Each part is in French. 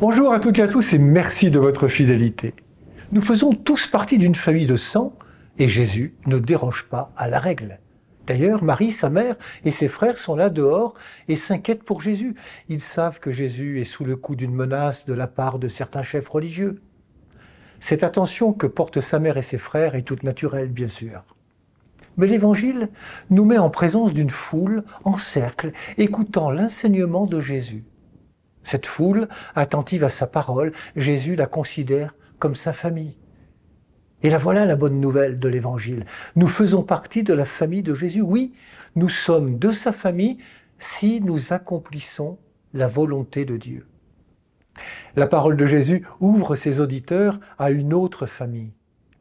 Bonjour à toutes et à tous et merci de votre fidélité. Nous faisons tous partie d'une famille de sang et Jésus ne déroge pas à la règle. D'ailleurs, Marie, sa mère et ses frères sont là dehors et s'inquiètent pour Jésus. Ils savent que Jésus est sous le coup d'une menace de la part de certains chefs religieux. Cette attention que portent sa mère et ses frères est toute naturelle, bien sûr. Mais l'Évangile nous met en présence d'une foule en cercle, écoutant l'enseignement de Jésus. Cette foule, attentive à sa parole, Jésus la considère comme sa famille. Et là voilà la bonne nouvelle de l'Évangile. Nous faisons partie de la famille de Jésus. Oui, nous sommes de sa famille si nous accomplissons la volonté de Dieu. La parole de Jésus ouvre ses auditeurs à une autre famille,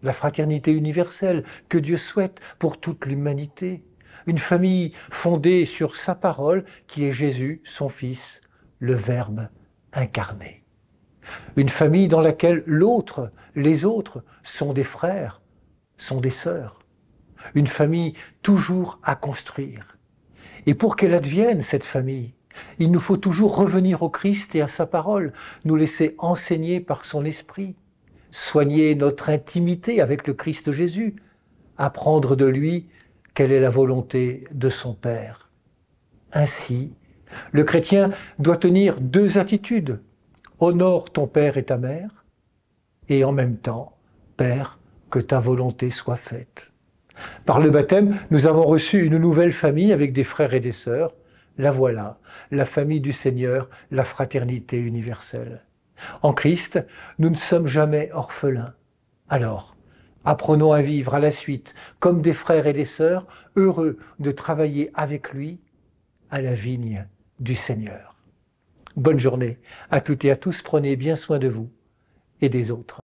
la fraternité universelle que Dieu souhaite pour toute l'humanité. Une famille fondée sur sa parole qui est Jésus, son Fils, le Verbe incarné. Une famille dans laquelle l'autre, les autres, sont des frères, sont des sœurs. Une famille toujours à construire. Et pour qu'elle advienne, cette famille, il nous faut toujours revenir au Christ et à sa parole, nous laisser enseigner par son esprit, soigner notre intimité avec le Christ Jésus, apprendre de lui quelle est la volonté de son Père. Ainsi, le chrétien doit tenir deux attitudes. Honore ton père et ta mère, et en même temps, Père, que ta volonté soit faite. Par le baptême, nous avons reçu une nouvelle famille avec des frères et des sœurs. La voilà, la famille du Seigneur, la fraternité universelle. En Christ, nous ne sommes jamais orphelins. Alors, apprenons à vivre à la suite, comme des frères et des sœurs, heureux de travailler avec lui à la vigne du Seigneur. Bonne journée à toutes et à tous, prenez bien soin de vous et des autres.